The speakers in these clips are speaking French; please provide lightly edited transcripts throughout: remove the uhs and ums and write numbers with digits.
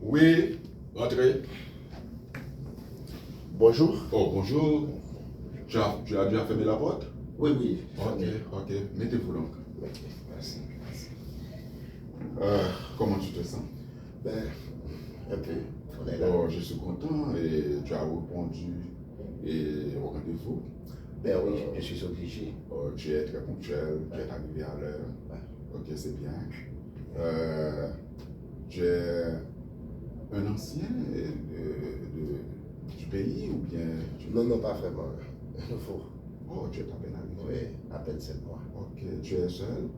Oui, entrez. Bonjour. Oh, bonjour. Tu as déjà fermé la porte? Oui, oui. Ok. Mettez-vous donc. Ok, merci. Comment tu te sens? Ben, un peu. On est là. Oh, je suis content et tu as répondu au rendez-vous. Ben oui, je suis obligé. Oh, tu es très ponctuel, tu es arrivé à l'heure. Ouais. Ok, c'est bien. Tu es un ancien du pays ou bien Non, pas vraiment. Nouveau. Oh, tu es à peine arrivé. Oui, à peine 7 mois. Ok, tu es seul?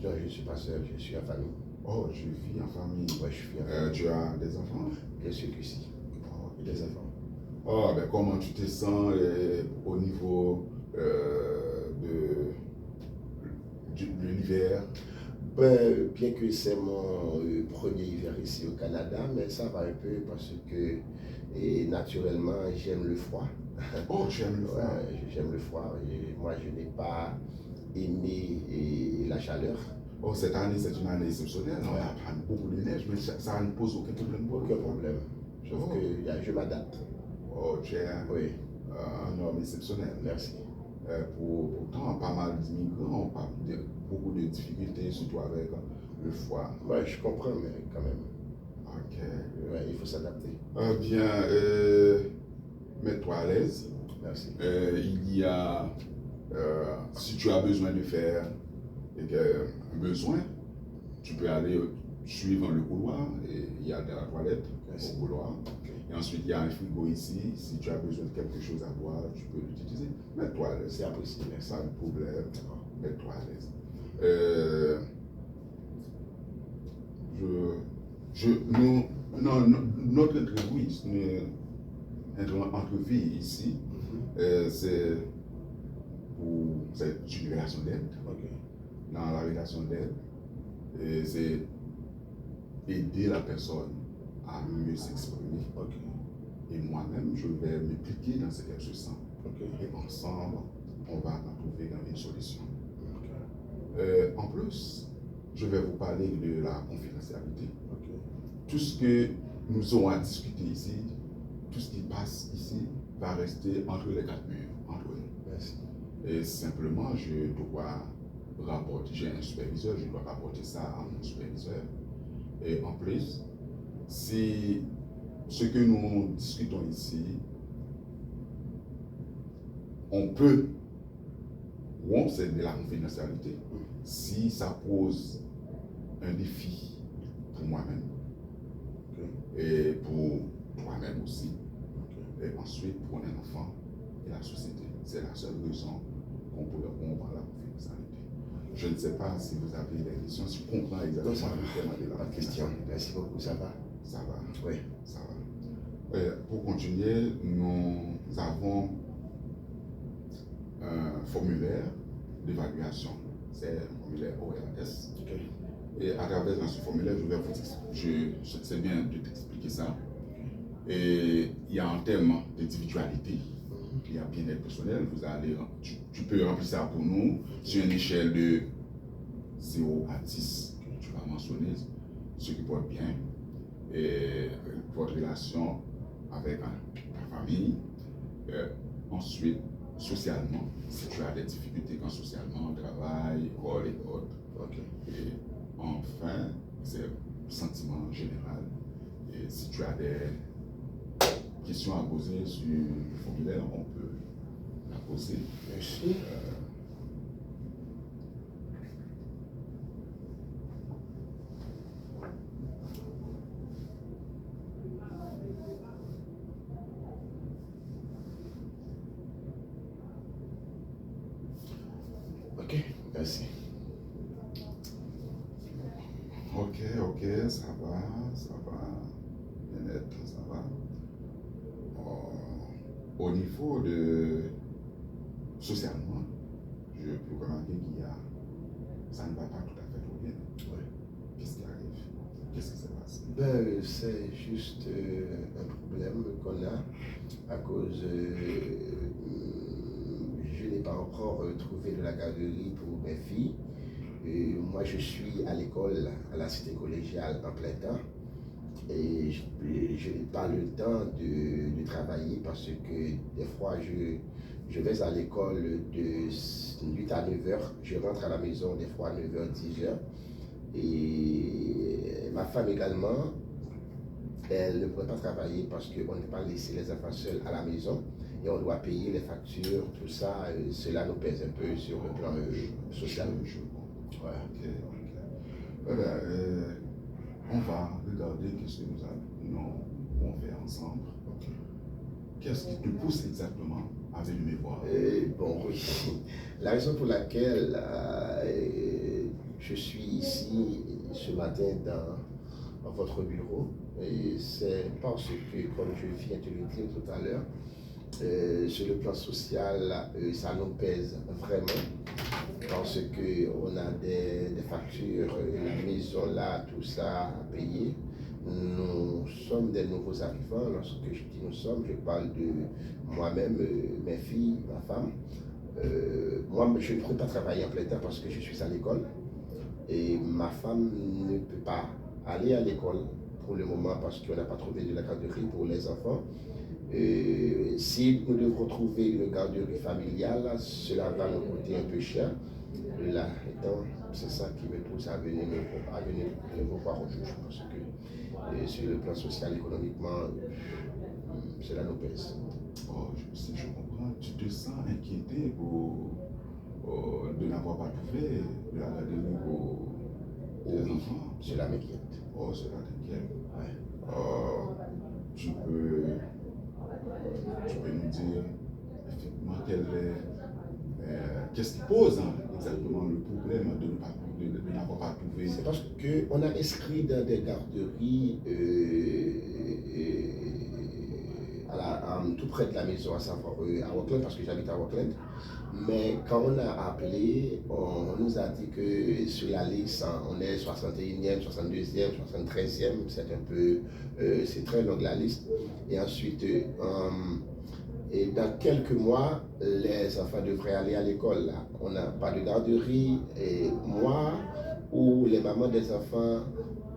Non, je ne suis pas seul, je suis en famille. Oh, tu vis en famille. Oui, je suis en famille. Tu as des enfants? Bien sûr que si. Oh, Des enfants. Oh, ben comment tu te sens au niveau de l'hiver? Ben, bien que c'est mon premier hiver ici au Canada, mais ça va un peu parce que naturellement j'aime le froid. Oh, j'aime le froid. Ouais, j'aime le froid. Et moi, je n'ai pas aimé la chaleur. Oh, cette année, c'est une année exceptionnelle. On a pas beaucoup de neige, mais ça ne pose aucun problème. Aucun problème. Sauf que je m'adapte. Oh, tu es un homme exceptionnel. Merci. Pourtant, pas mal d'immigrants ont beaucoup de difficultés, surtout avec le froid. Oui, je comprends, mais quand même. Ok. Ouais, il faut s'adapter. Bien, mets-toi à l'aise. Merci. Il y a, si tu as besoin de faire un besoin, tu peux aller suivre le couloir et il y a de la toilette au couloir. Okay. Et ensuite, il y a un frigo ici. Si tu as besoin de quelque chose à boire, tu peux l'utiliser. Mets-toi à l'aise. C'est apprécié, merci. Pas de problème. Mets-toi à l'aise. Notre entrevue ici, c'est une relation d'aide. Okay. Dans la relation d'aide, c'est aider la personne à mieux s'exprimer. Okay. Et moi-même, je vais m'impliquer dans ce qu'elle se sent. Okay. Et ensemble, on va trouver une solution. Okay. En plus, je vais vous parler de la confidentialité. Okay. Tout ce que nous aurons à discuter ici, tout ce qui passe ici, va rester entre les quatre murs, entre nous. Merci. Et simplement, je dois rapporter, j'ai un superviseur, je dois rapporter ça à mon superviseur. Et en plus, si ce que nous discutons ici, on peut rompre de la confidentialité si ça pose un défi pour moi-même et pour toi-même aussi, et ensuite pour un enfant et la société. C'est la seule raison qu'on peut rompre la confidentialité. Je ne sais pas si vous avez des questions, si vous comprenez exactement le thème de la question. Merci beaucoup, ça va? Ça va. Oui. Ça va. Pour continuer, nous avons un formulaire d'évaluation. C'est un formulaire ORS. Okay. Et à travers ce formulaire, c'est bien de t'expliquer ça. Et il y a un thème d'individualité. Il y a bien-être personnel. Tu peux remplir ça pour nous sur une échelle de 0 à 10. Tu vas mentionner ce qui porte bien et votre relation avec ta famille. Ensuite, socialement, si tu as des difficultés quand socialement, travail, école et autres. Okay. Et enfin, c'est le sentiment général. Et si tu as des questions à poser sur le formulaire, on peut la poser. Merci. Ok, merci. Ok, ça va. Bien-être, ça va. Au niveau de socialement, je peux remarquer ça ne va pas tout à fait trop bien. Ouais. Qu'est-ce qui arrive? Qu'est-ce qui se passe? Ben, c'est juste un problème qu'on a à cause. Je n'ai pas encore trouvé de la garderie pour mes filles. Moi, je suis à l'école, à la cité collégiale en plein temps. Et je n'ai pas le temps de travailler parce que des fois, je vais à l'école de 8 à 9 heures. Je rentre à la maison des fois à 9 h, 10 heures. Et ma femme également, elle ne pourrait pas travailler parce qu'on ne peut pas laisser les enfants seuls à la maison et on doit payer les factures, tout ça. Cela nous pèse un peu sur le plan social. Ouais. Ok. Voilà, on va regarder ce que nous allons faire ensemble. Okay. Qu'est-ce qui te pousse exactement à venir me voir? Bon, oui. La raison pour laquelle je suis ici ce matin dans votre bureau, c'est parce que, comme je viens de le dire tout à l'heure, sur le plan social, ça nous pèse vraiment parce qu'on a des factures, la maison là, tout ça à payer. Nous sommes des nouveaux arrivants. Lorsque je dis nous sommes, je parle de moi-même, mes filles, ma femme. Moi, je ne peux pas travailler en plein temps parce que je suis à l'école. Et ma femme ne peut pas aller à l'école pour le moment parce qu'on n'a pas trouvé de la garderie pour les enfants. Si nous devons trouver une garderie familiale, cela va nous coûter un peu cher. Là, c'est ça qui me pousse à venir me voir au juge parce que sur le plan social, économiquement, cela nous pèse. Oh, si je comprends, tu te sens inquiété de n'avoir pas trouvé de la garderie pour tes enfants? Cela m'inquiète. Oh, cela t'inquiète. Ouais. Tu peux nous dire effectivement qu'est-ce qui pose exactement le problème de n'avoir pas trouvé? C'est parce qu'on a inscrit dans des garderies tout près de la maison, à savoir à Auckland, parce que j'habite à Auckland. Mais quand on a appelé, on nous a dit que sur la liste, on est 61e, 62e, 73e, c'est très long la liste. Et ensuite, et dans quelques mois, les enfants devraient aller à l'école. On n'a pas de garderie. Et moi ou les mamans des enfants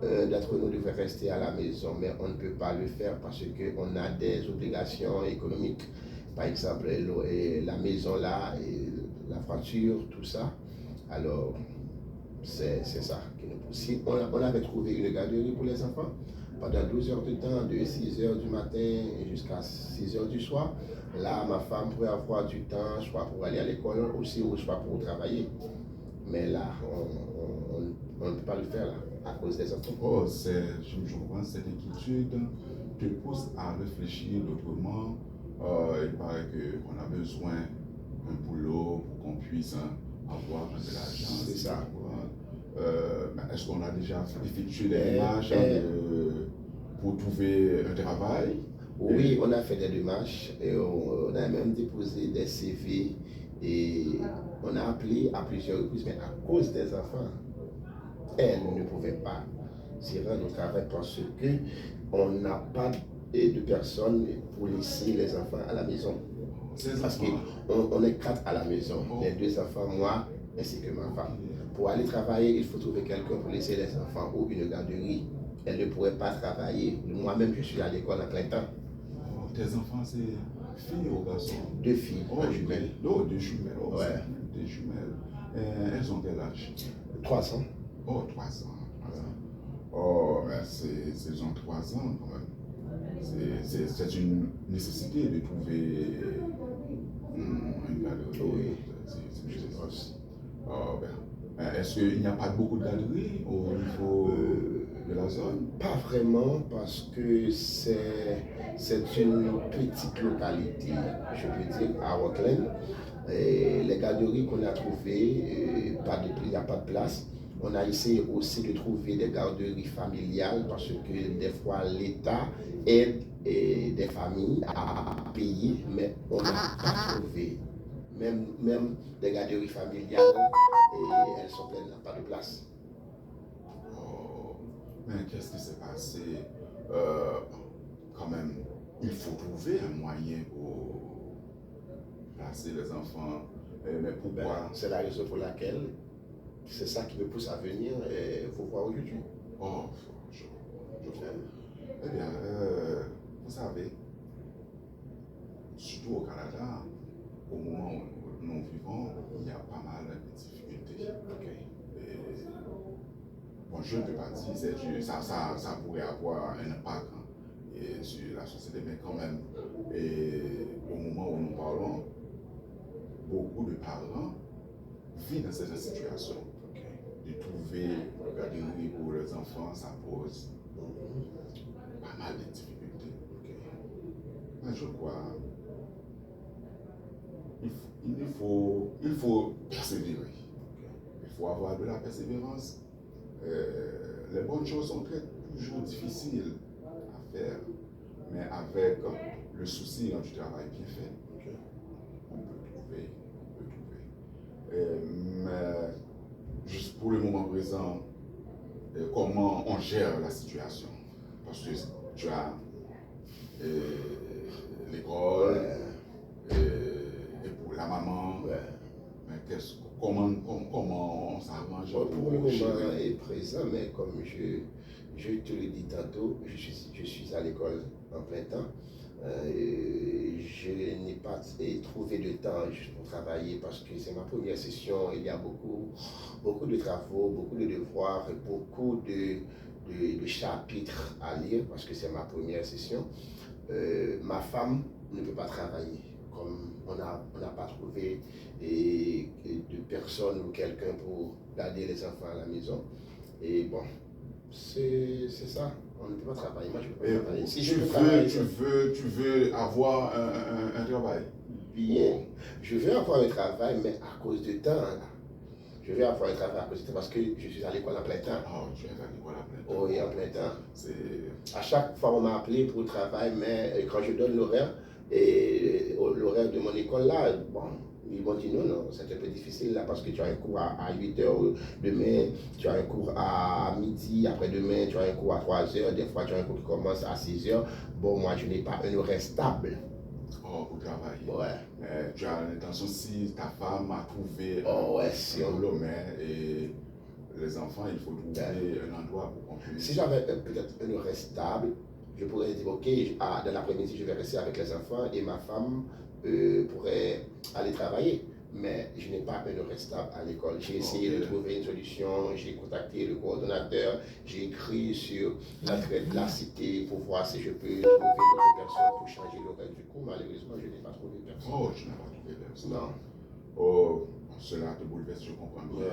d'entre nous devraient rester à la maison. Mais on ne peut pas le faire parce qu'on a des obligations économiques. Par exemple, la maison là, et la fracture, tout ça. Alors, c'est ça qui nous pousse. Si on avait trouvé une garderie pour les enfants pendant 12 heures de temps, de 6 heures du matin jusqu'à 6 heures du soir. Là, ma femme pourrait avoir du temps, soit pour aller à l'école aussi, ou soit pour travailler. Mais là, on ne peut pas le faire là, à cause des enfants. Oh, je comprends, cette inquiétude te pousse à réfléchir autrement. Il paraît qu'on a besoin d'un boulot pour qu'on puisse avoir de l'argent. C'est ça. Est-ce qu'on a déjà effectué des démarches pour trouver un travail? Oui, on a fait des démarches et on a même déposé des CV et on a appelé à plusieurs reprises, mais à cause des enfants, elle ne pouvait pas s'y rendre au travail parce qu'on n'a pas de personnes pour laisser les enfants à la maison. Parce qu'on est 4 à la maison, les 2 enfants, moi ainsi que ma femme. Pour aller travailler, il faut trouver quelqu'un pour laisser les enfants ou une garderie. Elle ne pourrait pas travailler. Moi-même, je suis à l'école à plein temps. Tes enfants, c'est filles ou garçons? 2 filles, jumelles. Oh, 2 jumelles. Oh, ouais. 2 jumelles. Elles ont quel âge? 3 ans. Oh, 3 ans. Oh, elles ont 3 ans quand même. C'est une nécessité de trouver une garderie. Oui. Est-ce qu'il n'y a pas beaucoup de garderies au niveau de la zone? Pas vraiment, parce que c'est une petite localité, je peux dire, à Auckland. Et les garderies qu'on a trouvées, il n'y a pas de place. On a essayé aussi de trouver des garderies familiales parce que des fois l'État aide des familles à payer, mais on n'a pas trouvé. Même des garderies familiales, et elles sont pleines, il n'y a pas de place. Oh, mais qu'est-ce qui s'est passé? Quand même, il faut trouver un moyen pour placer les enfants. Mais pourquoi? C'est la raison pour laquelle c'est ça qui me pousse à venir vous voir aujourd'hui. Oh, savez, surtout au Canada, au moment où nous vivons, il y a pas mal de difficultés. Et, bon, je ne peux pas dire, ça pourrait avoir un impact sur la société, mais quand même, au moment où nous parlons, beaucoup de parents vivent dans cette situation. De trouver garderie pour les enfants, ça pose pas mal de difficultés. Mais je crois il faut persévérer. Il faut avoir de la persévérance. Les bonnes choses sont toujours difficiles à faire, mais avec le souci du travail bien fait, on peut trouver. Mais juste pour le moment présent, comment on gère la situation? Parce que tu as l'école, et pour la maman, mais comment on s'arrange? Pour le moment est présent, mais comme je te le dis tantôt, je suis à l'école en plein temps. Je n'ai pas trouvé de temps juste pour travailler parce que c'est ma première session. Il y a beaucoup de travaux, beaucoup de devoirs, beaucoup de chapitres à lire parce que c'est ma première session. Ma femme ne peut pas travailler. Comme on n'a pas trouvé de personne ou quelqu'un pour garder les enfants à la maison. Et bon, c'est ça. On ne peut pas travailler. Moi, je ne peux pas travailler. Si tu veux avoir un travail? Bien. Je veux avoir un travail, mais à cause du temps. Je veux avoir un travail à cause du temps parce que je suis à l'école en plein temps. Oh, tu es à l'école en plein temps? Oui, en plein temps. À chaque fois, on m'a appelé pour le travail, mais quand je donne l'horaire, l'horaire de mon école là, bon, ils m'ont dit non, c'est un peu difficile là parce que tu as un cours à 8h demain, tu as un cours à midi, après-demain, tu as un cours à 3h, des fois tu as un cours qui commence à 6h. Bon, moi je n'ai pas un horaire stable. Oh, pour travailler. Ouais. Mais tu as l'intention, si ta femme a trouvé un boulot, et les enfants, il faut trouver un endroit pour qu'on puisse. Si j'avais peut-être un horaire stable, je pourrais dire, ok, dans l'après-midi, je vais rester avec les enfants et ma femme pourrait aller travailler. Mais je n'ai pas un horaire stable à l'école. J'ai essayé de trouver une solution, j'ai contacté le coordonnateur, j'ai écrit sur l'entrée de la cité pour voir si je peux trouver d'autres personnes pour changer l'horaire du cours. Malheureusement, je n'ai pas trouvé personne. Oh, tu n'as pas trouvé personne? Non. Oh, cela te bouleverse, je comprends bien.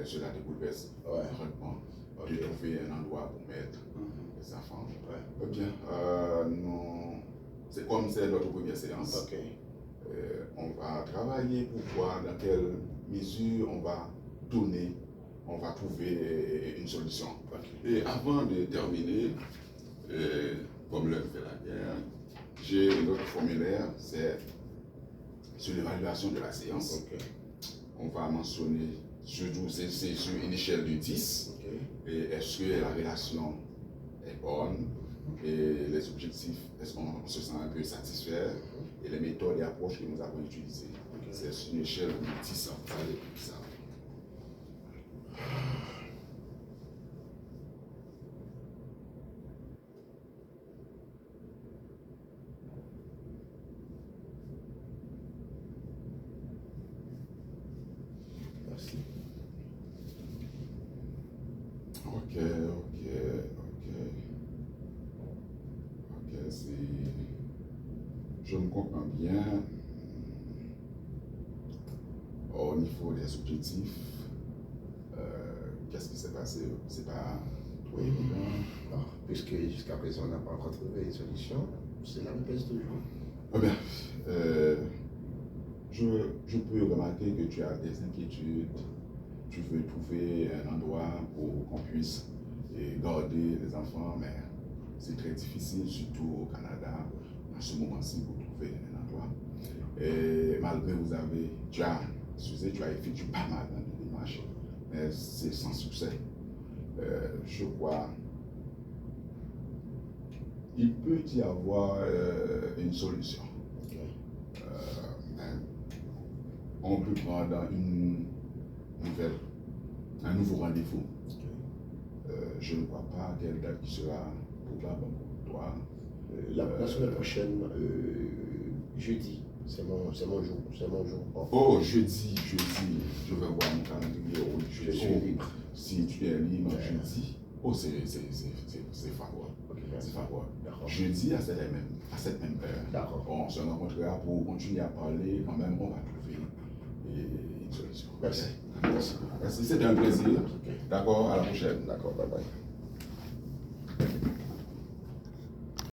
Cela te bouleverse vraiment de trouver un endroit pour mettre les enfants. Bien, c'est comme c'est notre première séance. On va travailler pour voir dans quelle mesure on va trouver une solution. Et avant de terminer, comme l'heure fait la guerre, j'ai notre formulaire, c'est sur l'évaluation de la séance. On va mentionner, c'est sur une échelle de 10. Et est-ce que la relation est bonne? Et les objectifs, est-ce qu'on se sent un peu satisfait? Et les méthodes et approches que nous avons utilisées. C'est sur une échelle de 10 ans. Vous allez plus ça. Merci. Ok, je me comprends bien. Au niveau des objectifs, qu'est-ce qui s'est passé? C'est pas trop évident. Puisque jusqu'à présent on n'a pas encore trouvé une solution, c'est la même chose toujours. Eh bien, je peux remarquer que tu as des inquiétudes. Tu veux trouver un endroit pour qu'on puisse garder les enfants, mais c'est très difficile, surtout au Canada, en ce moment-ci, pour trouver un endroit. Et malgré tu as effectué pas mal de démarches, mais c'est sans succès. Je crois il peut y avoir une solution. On peut prendre un nouveau rendez-vous. Je ne crois pas quelle date qui sera probable pour toi. La semaine prochaine, jeudi, c'est mon jour. off. Oh, jeudi, je vais voir mon calendrier. Oui, Je suis libre. Si tu es libre jeudi, oh, c'est favorable. Ok, C'est merci. favorable. D'accord. Jeudi à cette même heure, D'accord. on se rencontrera pour continuer à parler. Quand même, on va trouver une solution. Merci. Merci. C'était un plaisir. Ok. D'accord, à la prochaine. D'accord, bye bye.